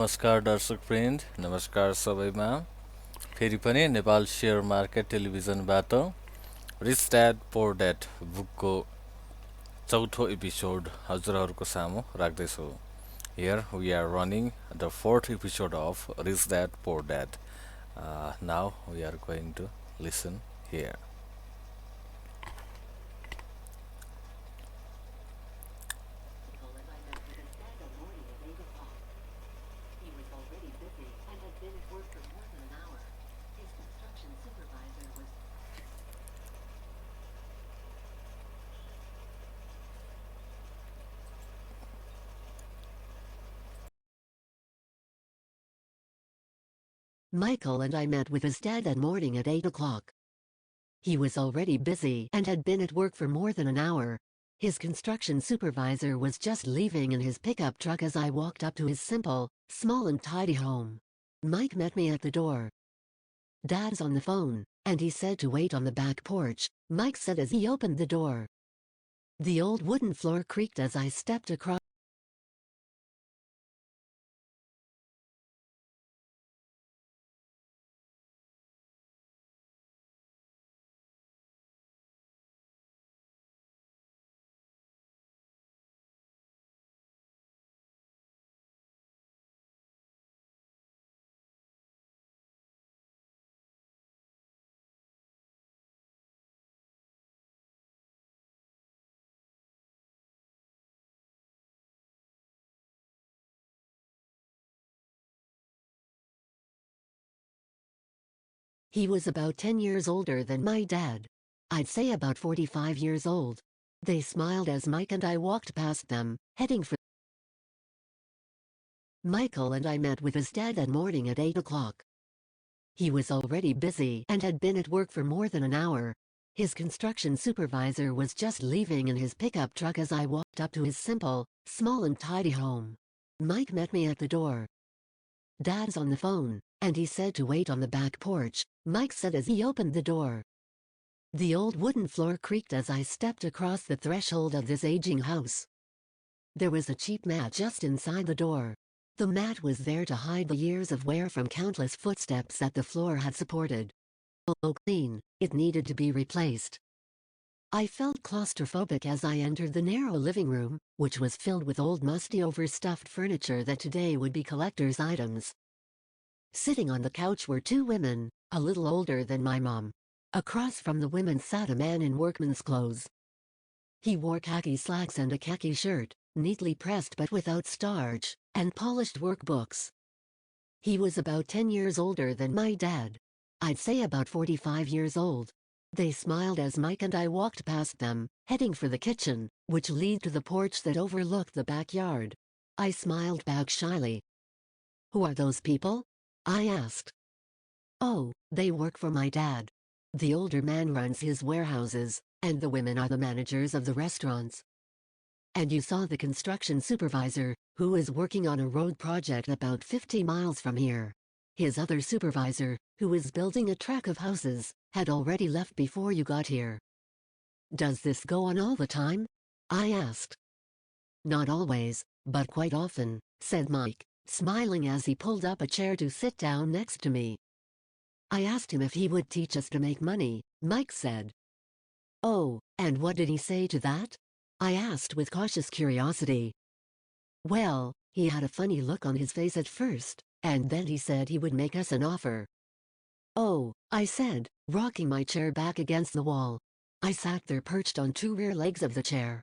नमस्कार दर्शक फ्रेन्ड, नमस्कार सबैमा। फेरि पनि नेपाल सेयर मार्केट टेलिभिजनबाट रिच ड्याड पोर ड्याड बुकको चौथो एपिसोड हजुरहरूको सामु राख्दैछु। Here we are running the fourth episode of Rich Dad Poor Dad. Now we are going to listen here. Michael and I met with his dad that morning at 8 o'clock. He was already busy and had been at work for more than an hour. His construction supervisor was just leaving in his pickup truck as I walked up to his simple, small and tidy home. Mike met me at the door. "Dad's on the phone," and he said to wait on the back porch, Mike said as he opened the door. The old wooden floor creaked as I stepped across. He was about 10 years older than my dad. I'd say about 45 years old. They smiled as Mike and I walked past them, heading for. Michael and I met with his dad that morning at 8 o'clock. He was already busy and had been at work for more than an hour. His construction supervisor was just leaving in his pickup truck as I walked up to his simple, small and tidy home. Mike met me at the door. "Dad's on the phone," and he said to wait on the back porch, Mike said as he opened the door. The old wooden floor creaked as I stepped across the threshold of this aging house. There was a cheap mat just inside the door. The mat was there to hide the years of wear from countless footsteps that the floor had supported. Although clean, it needed to be replaced. I felt claustrophobic as I entered the narrow living room, which was filled with old musty overstuffed furniture that today would be collector's items. Sitting on the couch were two women, a little older than my mom. Across from the women sat a man in workman's clothes. He wore khaki slacks and a khaki shirt, neatly pressed but without starch, and polished workbooks. He was about 10 years older than my dad. I'd say about 45 years old. They smiled as Mike and I walked past them, heading for the kitchen, which led to the porch that overlooked the backyard. I smiled back shyly. "Who are those people?" I asked. "Oh, they work for my dad. The older man runs his warehouses, and the women are the managers of the restaurants." "And you saw the construction supervisor, who is working on a road project about 50 miles from here. His other supervisor, who is building a track of houses, had already left before you got here." "Does this go on all the time?" I asked. "Not always, but quite often," said Mike, smiling as he pulled up a chair to sit down next to me. "I asked him if he would teach us to make money," Mike said. "Oh, and what did he say to that?" I asked with cautious curiosity. "Well, he had a funny look on his face at first, and then he said he would make us an offer." "Oh," I said, rocking my chair back against the wall. I sat there perched on two rear legs of the chair.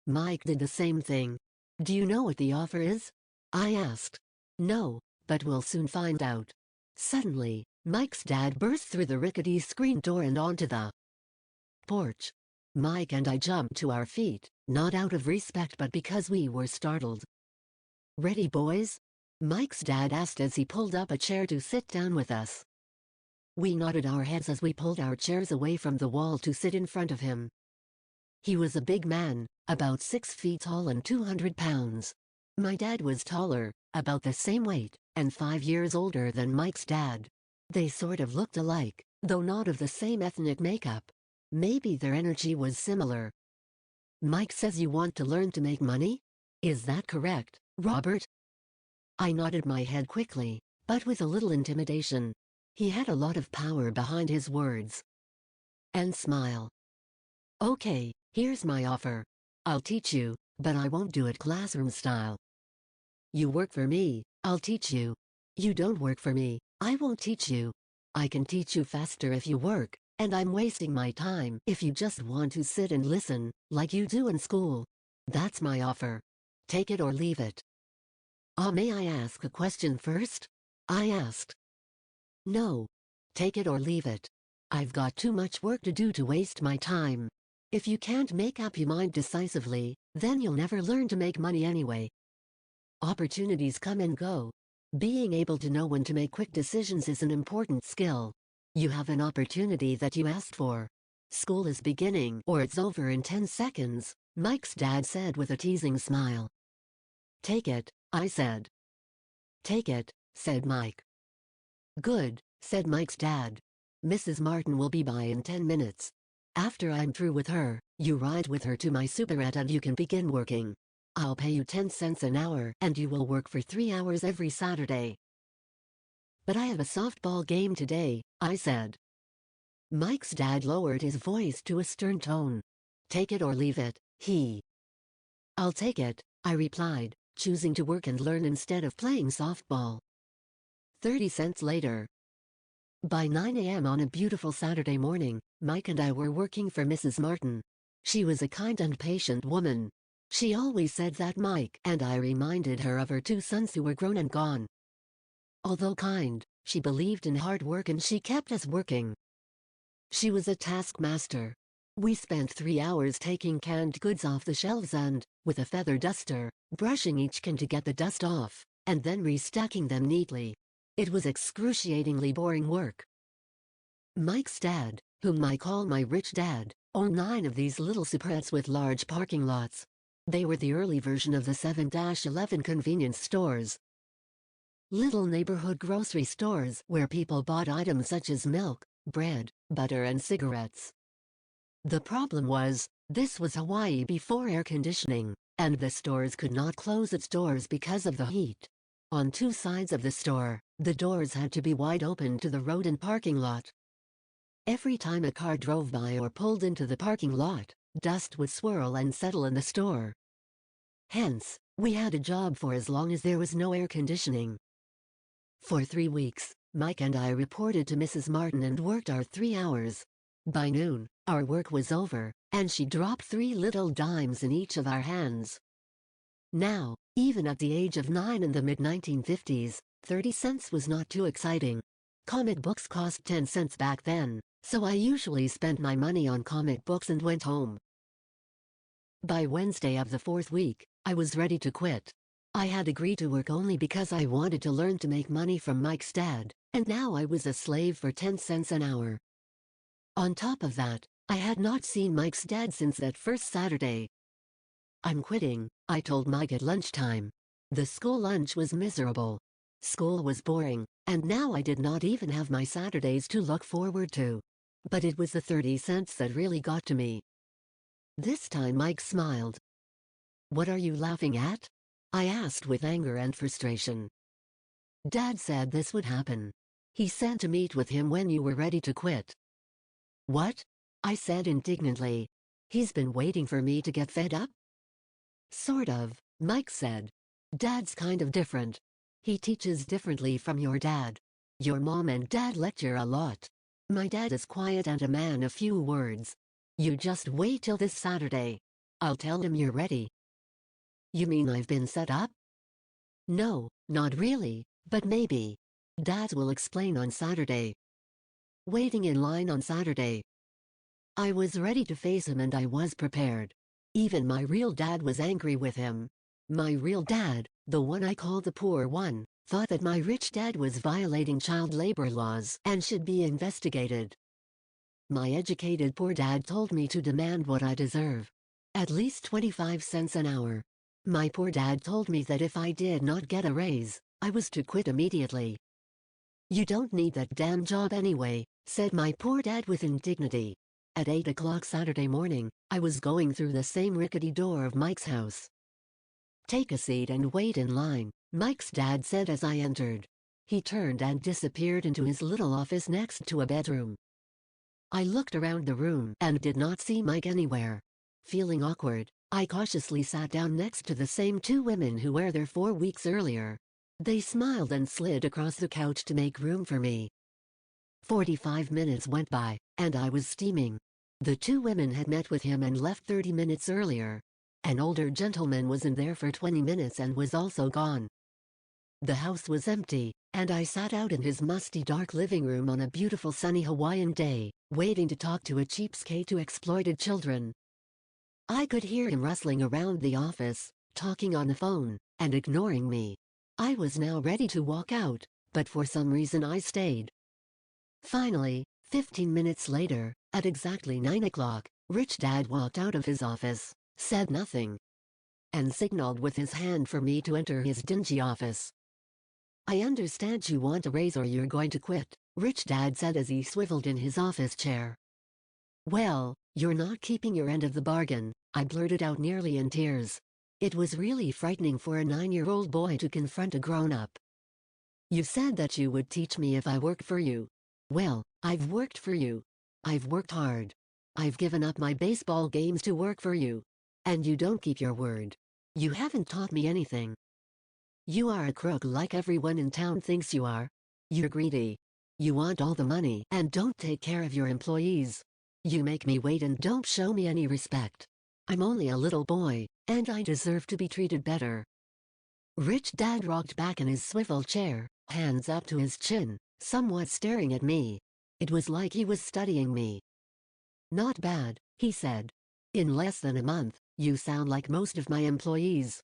Mike did the same thing. "Do you know what the offer is?" I asked. "No, but we'll soon find out." Suddenly, Mike's dad burst through the rickety screen door and onto the porch. Mike and I jumped to our feet, not out of respect but because we were startled. "Ready, boys?" Mike's dad asked as he pulled up a chair to sit down with us. We nodded our heads as we pulled our chairs away from the wall to sit in front of him. He was a big man, about 6 feet tall and 200 pounds. My dad was taller, about the same weight, and 5 years older than Mike's dad. They sort of looked alike, though not of the same ethnic makeup. Maybe their energy was similar. "Mike says you want to learn to make money? Is that correct, Robert?" I nodded my head quickly, but with a little intimidation. He had a lot of power behind his words. And smile. Okay, here's my offer. I'll teach you, but I won't do it classroom style. You work for me, I'll teach you. You don't work for me, I won't teach you. I can teach you faster if you work, and I'm wasting my time if you just want to sit and listen, like you do in school. That's my offer. Take it or leave it. May I ask a question first? I asked. No. Take it or leave it. I've got too much work to do to waste my time. If you can't make up your mind decisively, then you'll never learn to make money anyway. Opportunities come and go. Being able to know when to make quick decisions is an important skill. You have an opportunity that you asked for. School is beginning or it's over in 10 seconds, Mike's dad said with a teasing smile. Take it, I said. Take it, said Mike. Good, said Mike's dad. Mrs. Martin will be by in 10 minutes. After I'm through with her, you ride with her to my superette and you can begin working. I'll pay you 10 cents an hour and you will work for 3 hours every Saturday. But I have a softball game today, I said. Mike's dad lowered his voice to a stern tone. Take it or leave it, he. I'll take it, I replied, choosing to work and learn instead of playing softball. 30 cents later. By 9 a.m. on a beautiful Saturday morning, Mike and I were working for Mrs. Martin. She was a kind and patient woman. She always said that Mike and I reminded her of her 2 sons who were grown and gone. Although kind, she believed in hard work and she kept us working. She was a taskmaster. We spent 3 hours taking canned goods off the shelves and, with a feather duster, brushing each can to get the dust off, and then restacking them neatly. It was excruciatingly boring work. Mike's dad, whom I call my rich dad, owned 9 of these little superettes with large parking lots. They were the early version of the 7-Eleven convenience stores. Little neighborhood grocery stores where people bought items such as milk, bread, butter and cigarettes. The problem was, this was Hawaii before air conditioning, and the stores could not close its doors because of the heat. On 2 sides of the store, the doors had to be wide open to the road and parking lot. Every time a car drove by or pulled into the parking lot, dust would swirl and settle in the store. Hence, we had a job for as long as there was no air conditioning. For 3 weeks, Mike and I reported to Mrs. Martin and worked our 3 hours. By noon, our work was over, and she dropped 3 little dimes in each of our hands. Now, even at the age of 9 in the mid-1950s, 30 cents was not too exciting. Comic books cost 10 cents back then, so I usually spent my money on comic books and went home. By Wednesday of the 4th week, I was ready to quit. I had agreed to work only because I wanted to learn to make money from Mike's dad, and now I was a slave for 10 cents an hour. On top of that, I had not seen Mike's dad since that first Saturday. I'm quitting, I told Mike at lunchtime. The school lunch was miserable. School was boring, and now I did not even have my Saturdays to look forward to. But it was the 30 cents that really got to me. This time Mike smiled. What are you laughing at? I asked with anger and frustration. Dad said this would happen. He said to meet with him when you were ready to quit. What? I said indignantly. He's been waiting for me to get fed up? Sort of, Mike said. Dad's kind of different. He teaches differently from your dad. Your mom and dad lecture a lot. My dad is quiet and a man of few words. You just wait till this Saturday. I'll tell him you're ready. You mean I've been set up? No, not really, but maybe. Dad will explain on Saturday. Waiting in line on Saturday. I was ready to face him and I was prepared. Even my real dad was angry with him. My real dad, the one I call the poor one, thought that my rich dad was violating child labor laws and should be investigated. My educated poor dad told me to demand what I deserve. At least 25 cents an hour. My poor dad told me that if I did not get a raise, I was to quit immediately. You don't need that damn job anyway, said my poor dad with indignity. At 8 o'clock Saturday morning, I was going through the same rickety door of Mike's house. Take a seat and wait in line, Mike's dad said as I entered. He turned and disappeared into his little office next to a bedroom. I looked around the room and did not see Mike anywhere. Feeling awkward, I cautiously sat down next to the same two women who were there 4 weeks earlier. They smiled and slid across the couch to make room for me. 45 minutes went by, and I was steaming. The two women had met with him and left 30 minutes earlier. An older gentleman was in there for 20 minutes and was also gone. The house was empty, and I sat out in his musty dark living room on a beautiful sunny Hawaiian day, waiting to talk to a cheapskate who exploited children. I could hear him rustling around the office, talking on the phone, and ignoring me. I was now ready to walk out, but for some reason I stayed. Finally, 15 minutes later, at exactly 9 o'clock, Rich Dad walked out of his office, said nothing, and signaled with his hand for me to enter his dingy office. "I understand you want a raise or you're going to quit," Rich Dad said as he swiveled in his office chair. "Well, you're not keeping your end of the bargain," I blurted out nearly in tears. It was really frightening for a 9-year-old boy to confront a grown-up. "You said that you would teach me if I worked for you. Well, I've worked for you. I've worked hard. I've given up my baseball games to work for you. And you don't keep your word. You haven't taught me anything. You are a crook like everyone in town thinks you are. You're greedy. You want all the money and don't take care of your employees. You make me wait and don't show me any respect. I'm only a little boy, and I deserve to be treated better." Rich Dad rocked back in his swivel chair, hands up to his chin, somewhat staring at me. It was like he was studying me. "Not bad," he said. "In less than a month, you sound like most of my employees."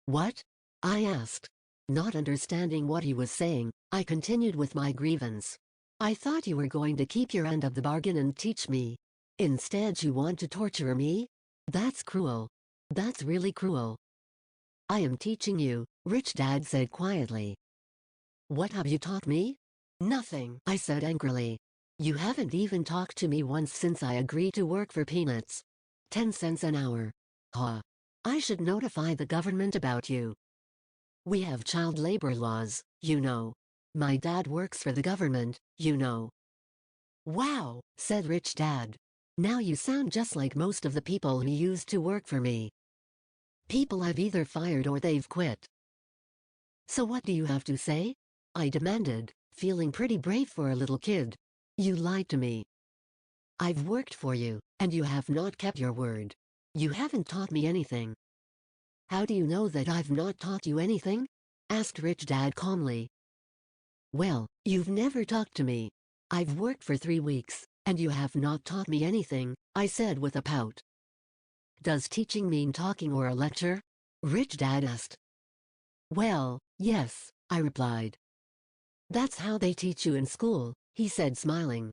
"What?" I asked. Not understanding what he was saying, I continued with my grievance. "I thought you were going to keep your end of the bargain and teach me. Instead you want to torture me? That's cruel. That's really cruel." "I am teaching you," Rich Dad said quietly. "What have you taught me?" "Nothing," I said angrily. "You haven't even talked to me once since I agreed to work for peanuts. 10 cents an hour. Huh. I should notify the government about you. We have child labor laws, you know. My dad works for the government, you know." "Wow," said Rich Dad. "Now you sound just like most of the people who used to work for me. People I've either fired or they've quit." "So what do you have to say?" I demanded, feeling pretty brave for a little kid. "You lied to me. I've worked for you, and you have not kept your word. You haven't taught me anything." "How do you know that I've not taught you anything?" asked Rich Dad calmly. "Well, you've never talked to me. I've worked for 3 weeks, and you have not taught me anything," I said with a pout. "Does teaching mean talking or a lecture?" Rich Dad asked. "Well, yes," I replied. "That's how they teach you in school," he said smiling.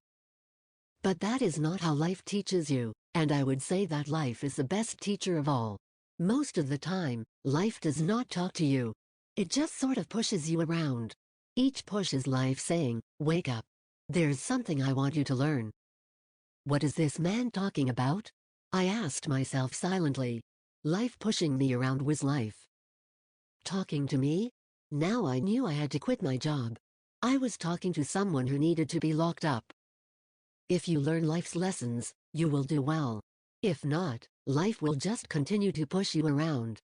"But that is not how life teaches you, and I would say that life is the best teacher of all. Most of the time, life does not talk to you. It just sort of pushes you around. Each push is life saying, 'Wake up. There's something I want you to learn.'" "What is this man talking about?" I asked myself silently. Life pushing me around was life talking to me? Now I knew I had to quit my job. I was talking to someone who needed to be locked up. If you learn life's lessons, you will do well. If not, life will just continue to push you around.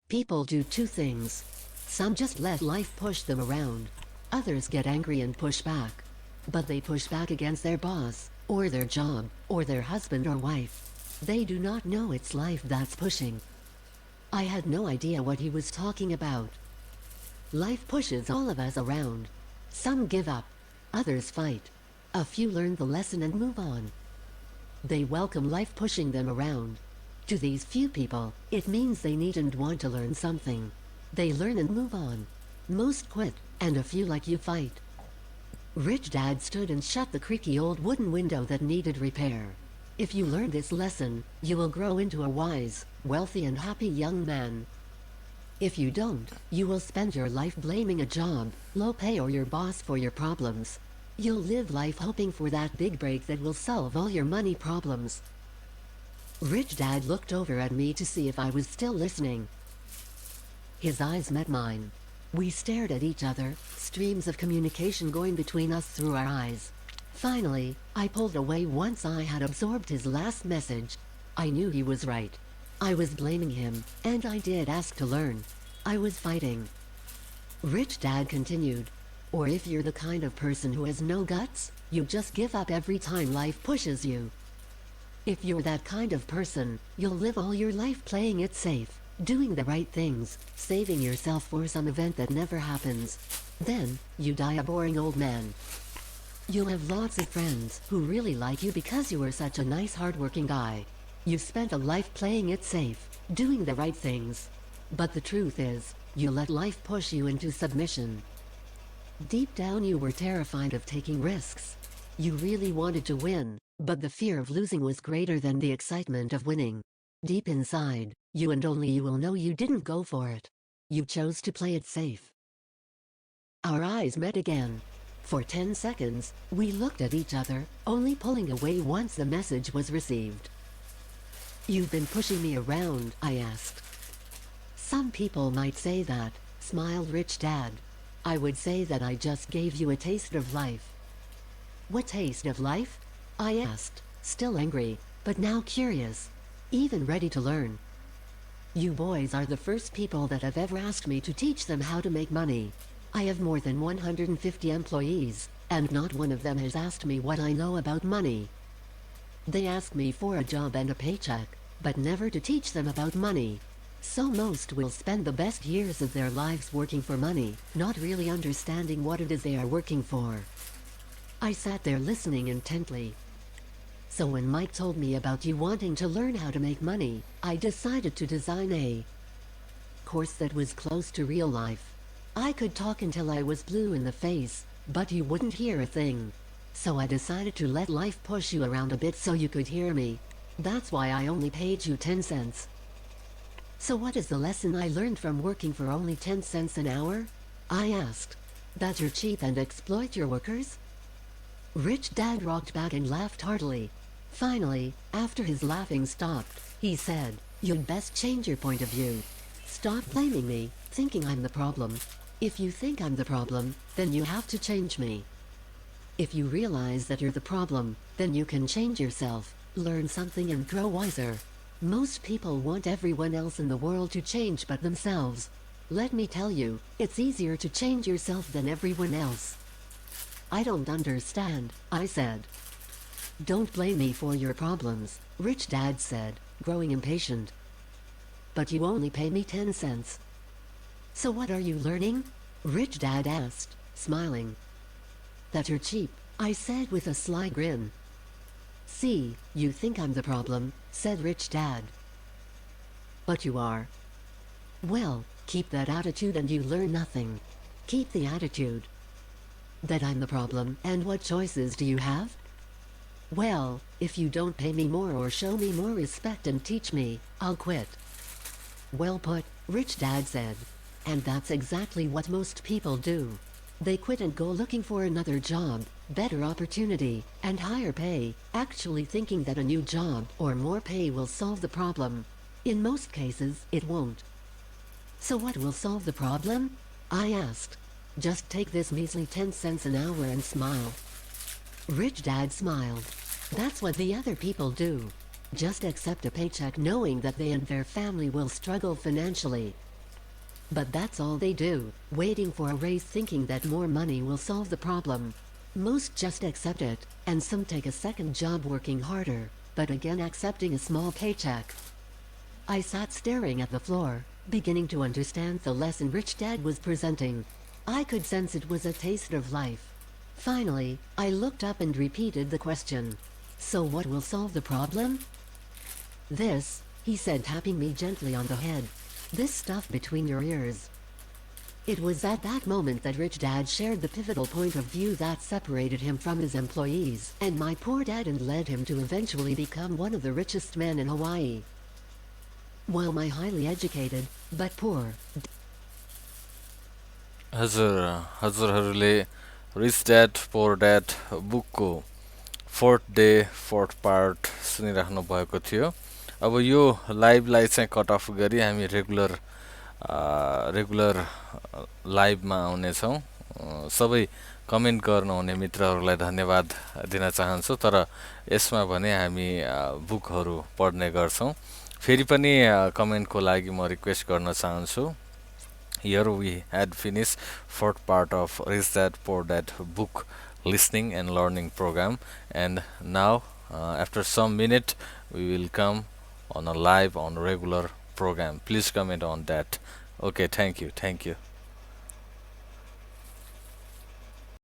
People do two things. Some just let life push them around. Others get angry and push back. But they push back against their boss, or their job, or their husband or wife. They do not know it's life that's pushing. I had no idea what he was talking about. Life pushes all of us around. Some give up. Others fight. A few learn the lesson and move on. They welcome life pushing them around. To these few people, it means they need and want to learn something. They learn and move on. Most quit, and a few like you fight. Rich Dad stood and shut the creaky old wooden window that needed repair. If you learn this lesson, you will grow into a wise, wealthy and happy young man. If you don't, you will spend your life blaming a job, low pay or your boss for your problems. You'll live life hoping for that big break that will solve all your money problems. Rich Dad looked over at me to see if I was still listening. His eyes met mine. We stared at each other, streams of communication going between us through our eyes. Finally, I pulled away once I had absorbed his last message. I knew he was right. I was blaming him, and I did ask to learn. I was fighting. Rich Dad continued. Or if you're the kind of person who has no guts, you just give up every time life pushes you. If you're that kind of person, you'll live all your life playing it safe, doing the right things, saving yourself for some event that never happens. Then, you die a boring old man. You'll have lots of friends who really like you because you were such a nice hardworking guy. You spent a life playing it safe, doing the right things. But the truth is, you let life push you into submission. Deep down you were terrified of taking risks. You really wanted to win, but the fear of losing was greater than the excitement of winning. Deep inside, you and only you will know you didn't go for it. You chose to play it safe. Our eyes met again. For 10 seconds, we looked at each other, only pulling away once the message was received. You've been pushing me around, I asked. Some people might say that, smiled Rich Dad. I would say that I just gave you a taste of life. What taste of life? I asked, still angry, but now curious, even ready to learn. You boys are the first people that have ever asked me to teach them how to make money. I have more than 150 employees, and not one of them has asked me what I know about money. They ask me for a job and a paycheck, but never to teach them about money. So most will spend the best years of their lives working for money, not really understanding what it is they are working for. I sat there listening intently. So when Mike told me about you wanting to learn how to make money, I decided to design a course that was close to real life. I could talk until I was blue in the face, but you wouldn't hear a thing. So I decided to let life push you around a bit so you could hear me. That's why I only paid you 10 cents. So what is the lesson I learned from working for only 10 cents an hour? I asked. That you're cheap and exploit your workers? Rich Dad rocked back and laughed heartily. Finally, after his laughing stopped, he said, you'd best change your point of view. Stop blaming me, thinking I'm the problem. If you think I'm the problem, then you have to change me. If you realize that you're the problem, then you can change yourself, learn something and grow wiser. Most people want everyone else in the world to change but themselves. Let me tell you, it's easier to change yourself than everyone else. I don't understand, I said. Don't blame me for your problems, Rich Dad said, growing impatient. But you only pay me 10 cents. So what are you learning? Rich Dad asked, smiling. That you're cheap, I said with a sly grin. See, you think I'm the problem, said Rich Dad. But you are. Well, keep that attitude and you learn nothing. Keep the attitude that I'm the problem, and what choices do you have? Well, if you don't pay me more or show me more respect and teach me, I'll quit. Well put, Rich Dad said. And that's exactly what most people do. They quit and go looking for another job, better opportunity, and higher pay, actually thinking that a new job or more pay will solve the problem. In most cases, it won't. So what will solve the problem? I asked. Just take this measly 10 cents an hour and smile. Rich Dad smiled. That's what the other people do. Just accept a paycheck knowing that they and their family will struggle financially. But that's all they do, waiting for a raise thinking that more money will solve the problem. Most just accept it, and some take a second job working harder, but again accepting a small paycheck. I sat staring at the floor, beginning to understand the lesson Rich Dad was presenting. I could sense it was a taste of life. Finally, I looked up and repeated the question. So what will solve the problem? This, he said, tapping me gently on the head. This stuff between your ears. It was at that moment that Rich Dad shared the pivotal point of view that separated him from his employees and my poor dad and led him to eventually become one of the richest men in Hawaii. While my highly educated, but poor हजुरहरूले rich dad poor dad बुकको fourth day fourth part सुनिराख्नु भएको थियो। अब यो लाइभलाई चाहिँ cut off गरी हामी regular regular लाइभमा आउनेछौँ। सबै कमेन्ट गर्नुहुने मित्रहरूलाई धन्यवाद दिन चाहन्छु। तर यसमा भने हामी बुकहरू पढ्ने गर्छौँ। फेरि पनि कमेन्टको लागि म रिक्वेस्ट गर्न चाहन्छु। Here we had finished fourth part of Rich Dad Poor Dad book listening and learning program, and now after some minute we will come on a live on regular program. Please comment on that. Okay, thank you.